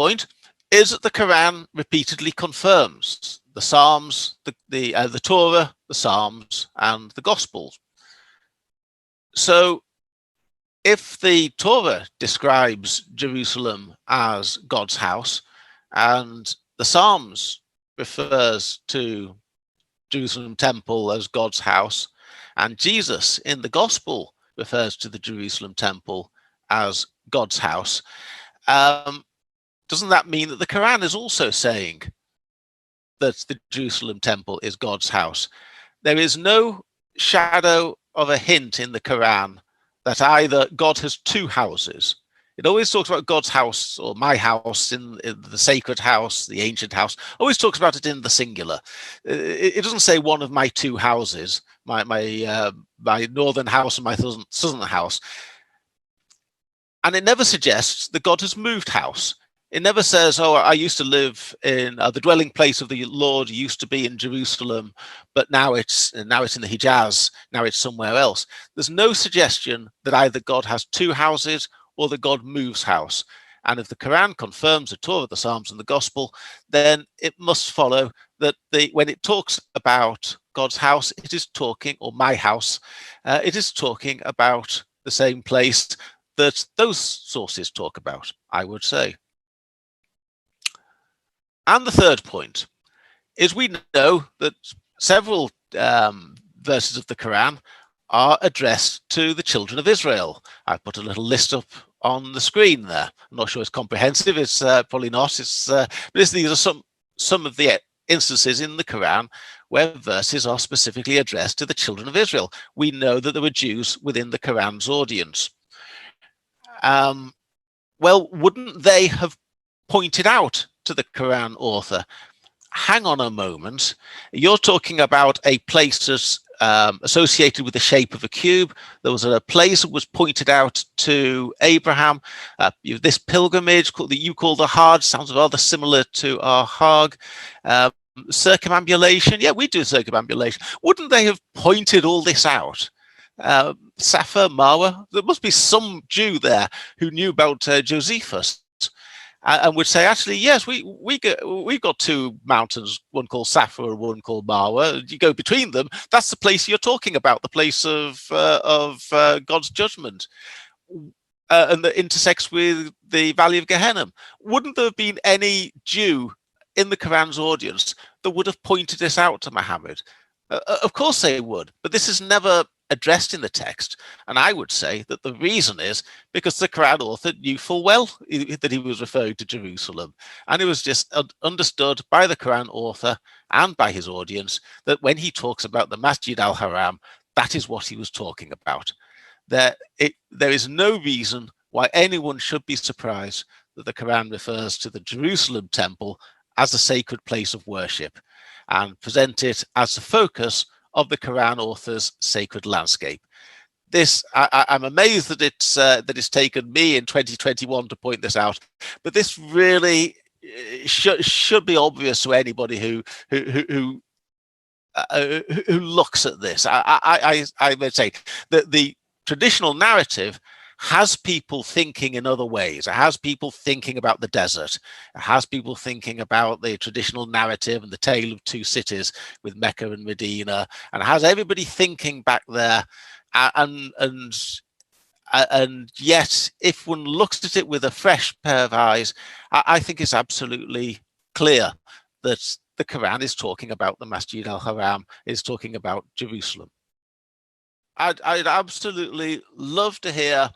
point is that the Quran repeatedly confirms the Psalms, the Torah, the Psalms, and the Gospels. So if the Torah describes Jerusalem as God's house, and the Psalms refers to Jerusalem temple as God's house, and Jesus in the Gospel refers to the Jerusalem temple as God's house, doesn't that mean that the Quran is also saying that the Jerusalem temple is God's house? There is no shadow of a hint in the Quran that either God has two houses. It always talks about God's house or my house, in the sacred house, the ancient house, always talks about it in the singular. It doesn't say one of my two houses, my northern house and my southern house. And it never suggests that God has moved house. It never says, oh, I used to live in the dwelling place of the Lord used to be in Jerusalem, but now it's in the Hijaz, now it's somewhere else. There's no suggestion that either God has two houses or that God moves house. And if the Quran confirms the Torah, the Psalms, and the Gospel, then it must follow that when it talks about God's house, it is talking, or my house, it is talking about the same place that those sources talk about, I would say. And the third point is we know that several verses of the Quran are addressed to the children of Israel. I put a little list up on the screen there. I'm not sure it's comprehensive. It's probably not. But these are some of the instances in the Quran where verses are specifically addressed to the children of Israel. We know that there were Jews within the Quran's audience. Well, wouldn't they have pointed out to the Quran author, hang on a moment, you're talking about a place that's associated with the shape of a cube. There was a place that was pointed out to Abraham. This pilgrimage that you call the Hajj sounds rather similar to our Hajj. Circumambulation, yeah, we do circumambulation. Wouldn't they have pointed all this out? Safa, Marwa, there must be some Jew there who knew about Josephus and would say, actually, yes, we've got two mountains, one called Safa and one called Marwa. You go between them, that's the place you're talking about, the place of God's judgment, and that intersects with the Valley of Gehenna. Wouldn't there have been any Jew in the Quran's audience that would have pointed this out to Muhammad? Of course they would, but this is never addressed in the text. And I would say that the reason is because the Quran author knew full well that he was referring to Jerusalem. And it was just understood by the Quran author and by his audience that when he talks about the Masjid al-Haram, that is what he was talking about. There is no reason why anyone should be surprised that the Quran refers to the Jerusalem temple as a sacred place of worship and present it as the focus of the Quran author's sacred landscape. This, I'm amazed that it's taken me in 2021 to point this out, but this really should be obvious to anybody who looks at this. I would say that the traditional narrative has people thinking in other ways. It has people thinking about the desert. It has people thinking about the traditional narrative and the tale of two cities with Mecca and Medina, and it has everybody thinking back there. And yet, if one looks at it with a fresh pair of eyes, I think it's absolutely clear that the Quran is talking about the Masjid al-Haram, is talking about Jerusalem. I'd absolutely love to hear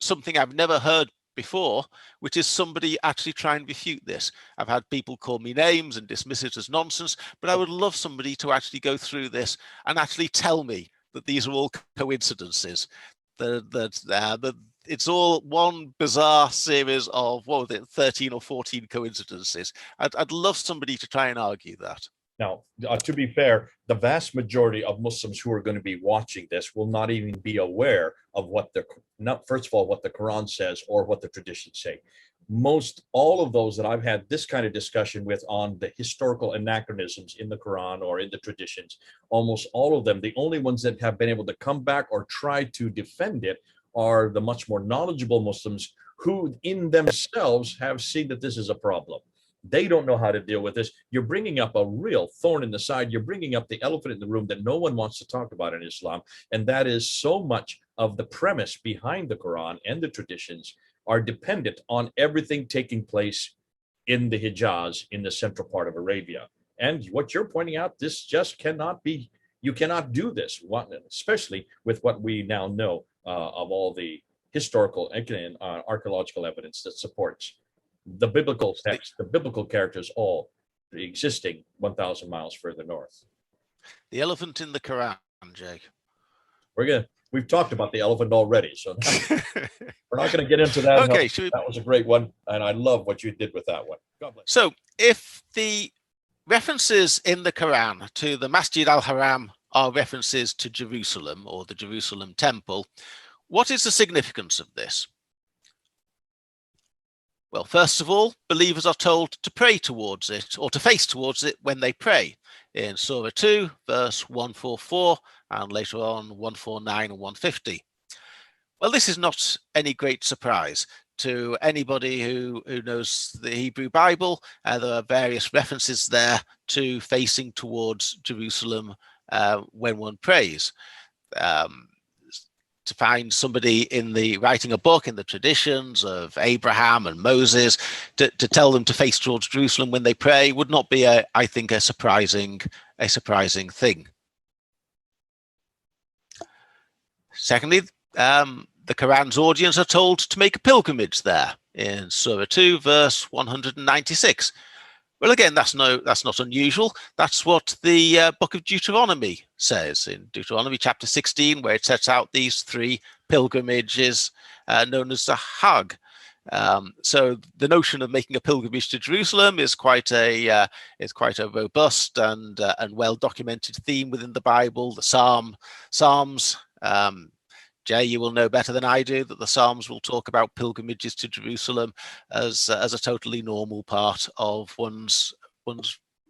something I've never heard before, which is somebody actually try and refute this. I've had people call me names and dismiss it as nonsense, but I would love somebody to actually go through this and actually tell me that these are all coincidences, that it's all one bizarre series of, 13 or 14 coincidences. I'd love somebody to try and argue that. Now, to be fair, the vast majority of Muslims who are going to be watching this will not even be aware of first of all, what the Quran says or what the traditions say. All of those that I've had this kind of discussion with on the historical anachronisms in the Quran or in the traditions, almost all of them, the only ones that have been able to come back or try to defend it are the much more knowledgeable Muslims who in themselves have seen that this is a problem. They don't know how to deal with this. You're bringing up a real thorn in the side. You're bringing up the elephant in the room that no one wants to talk about in Islam. And that is so much of the premise behind the Quran and the traditions are dependent on everything taking place in the Hijaz, in the central part of Arabia. And what you're pointing out, this just cannot be, you cannot do this, especially with what we now know of all the historical and archaeological evidence that supports the biblical text, the biblical characters all existing 1,000 miles further north. The elephant in the Quran, Jake. We've talked about the elephant already, so we're not going to get into that. Okay, that was a great one, and I love what you did with that one. God bless. So, if the references in the Quran to the Masjid al-Haram are references to Jerusalem or the Jerusalem temple, what is the significance of this? Well, first of all, believers are told to pray towards it or to face towards it when they pray in Surah 2, verse 144, and later on 149 and 150. Well, this is not any great surprise to anybody who knows the Hebrew Bible. There are various references there to facing towards Jerusalem when one prays. To find somebody in the writing a book in the traditions of Abraham and Moses to tell them to face towards Jerusalem when they pray would not be, I think, a surprising thing. Secondly, the Quran's audience are told to make a pilgrimage there in Surah 2, verse 196. Well, again, that's not unusual. That's what the book of Deuteronomy says in Deuteronomy chapter 16, where it sets out these three pilgrimages known as the Hajj. So the notion of making a pilgrimage to Jerusalem is quite a robust and well documented theme within the Bible. The Psalms. Jay, you will know better than I do that the Psalms will talk about pilgrimages to Jerusalem as a totally normal part of one's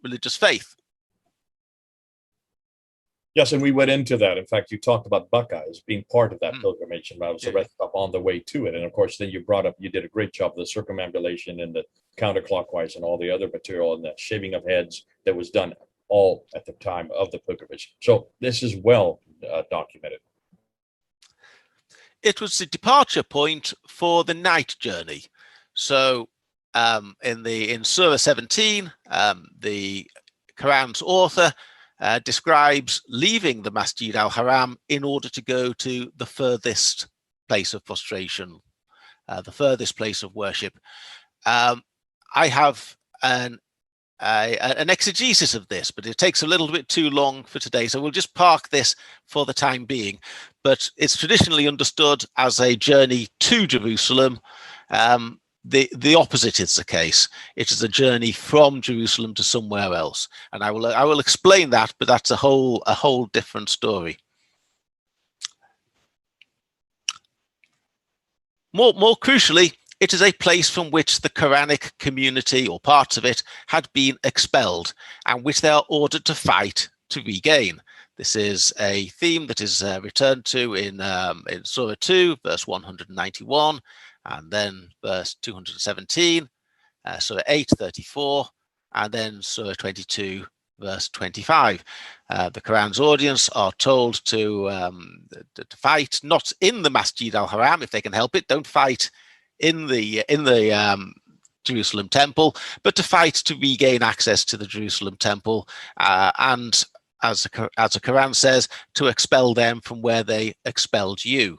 religious faith. Yes, and we went into that. In fact, you talked about Buckeye as being part of that pilgrimage, and I was the rest up on the way to it. And of course, then you did a great job of the circumambulation and the counterclockwise and all the other material and the shaving of heads that was done all at the time of the pilgrimage. So this is well documented. It was the departure point for the night journey. So in Surah 17, the Quran's author describes leaving the Masjid al-Haram in order to go to the furthest place of prostration, the furthest place of worship. I have an exegesis of this, but it takes a little bit too long for today, so we'll just park this for the time being. But it's traditionally understood as a journey to Jerusalem. The opposite is the case. It is a journey from Jerusalem to somewhere else, and I will explain that, but that's a whole different story. More crucially, it is a place from which the Quranic community or parts of it had been expelled and which they are ordered to fight to regain. This is a theme that is returned to in Surah 2, verse 191, and then verse 217, Surah 8, 34, and then Surah 22, verse 25. The Quran's audience are told to fight not in the Masjid al-Haram if they can help it. Don't fight in the Jerusalem temple, but to fight to regain access to the Jerusalem temple, and as the Quran says, to expel them from where they expelled you.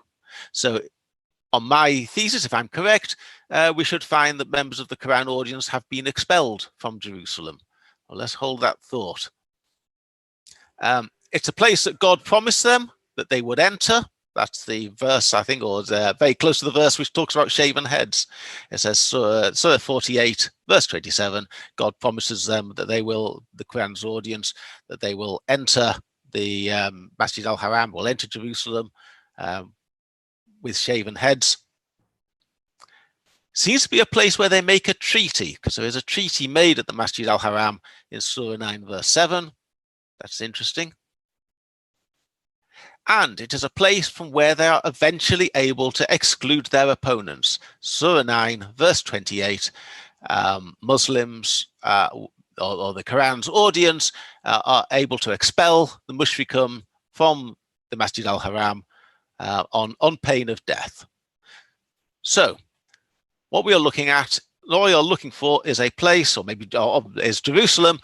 So on my thesis, if I'm correct, we should find that members of the Quran audience have been expelled from Jerusalem. Well, let's hold that thought. It's a place that God promised them that they would enter. That's the verse, I think, or very close to the verse which talks about shaven heads. It says, Surah 48, verse 27, God promises them that they will, the Quran's audience, that they will enter the Masjid al-Haram, will enter Jerusalem with shaven heads. Seems to be a place where they make a treaty, because there is a treaty made at the Masjid al-Haram in Surah 9, verse 7. That's interesting. and it is a place from where they are eventually able to exclude their opponents. Surah 9, verse 28, Muslims or the Quran's audience are able to expel the mushrikun from the Masjid al-Haram on pain of death. So what we are looking at, what we are looking for, is a place, or maybe is Jerusalem,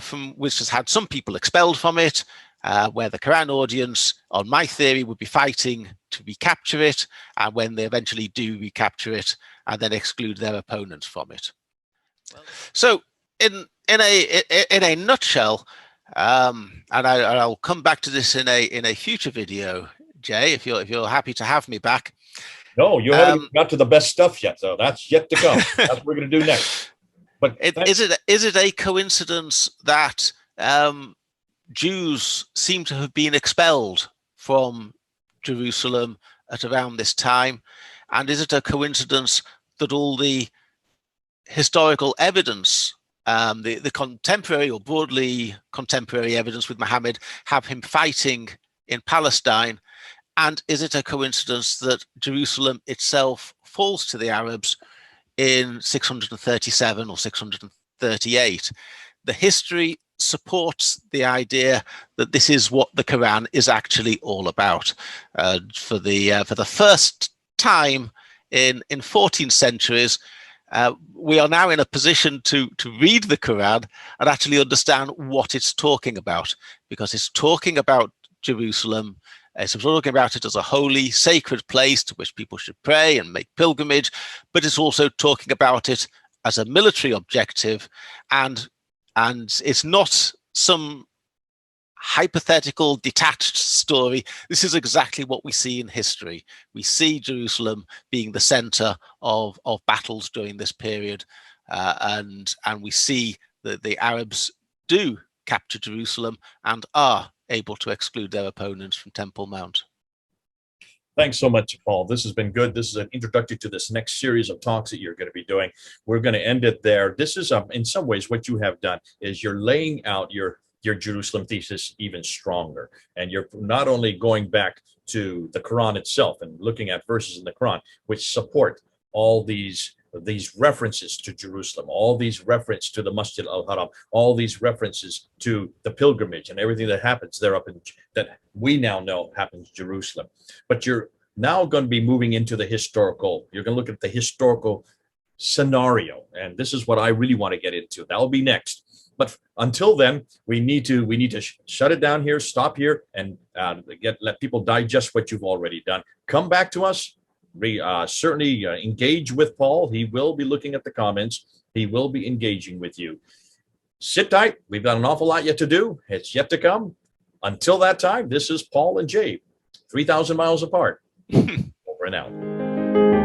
from which has had some people expelled from it, where the Quran audience, on my theory, would be fighting to recapture it, and when they eventually do recapture it, and then exclude their opponents from it. So, in a nutshell, and I'll come back to this in a future video, Jay, if you're happy to have me back. No, you haven't got to the best stuff yet, though. That's yet to come. That's what we're going to do next. But is it a coincidence that Jews seem to have been expelled from Jerusalem at around this time? And is it a coincidence that all the historical evidence, the contemporary or broadly contemporary evidence with Muhammad, have him fighting in Palestine? And is it a coincidence that Jerusalem itself falls to the Arabs in 637 or 638? The history supports the idea that this is what the Quran is actually all about. For the first time in 14 centuries, we are now in a position to read the Quran and actually understand what it's talking about, because it's talking about Jerusalem. It's talking about it as a holy, sacred place to which people should pray and make pilgrimage, but it's also talking about it as a military objective, and it's not some hypothetical, detached story. This is exactly what we see in history. We see Jerusalem being the center of battles during this period, and we see that the Arabs do capture Jerusalem and are able to exclude their opponents from Temple Mount. Thanks so much, Paul. This has been good. This is an introductory to this next series of talks that you're going to be doing. We're going to end it there. This is, in some ways, what you have done is you're laying out your Jerusalem thesis even stronger. And you're not only going back to the Quran itself and looking at verses in the Quran, which support all these references to Jerusalem, all these references to the Masjid al-Haram, all these references to the pilgrimage and everything that happens there that we now know happens in Jerusalem. But you're now going to be moving into the historical, you're going to look at the historical scenario. And this is what I really want to get into. That'll be next. But until then, we need to shut it down here, stop here, and let people digest what you've already done. Come back to us. Certainly engage with Paul. He will be looking at the comments. He will be engaging with you. Sit tight. We've got an awful lot yet to do. It's yet to come. Until that time, this is Paul and Jay, 3,000 miles apart. Over and out.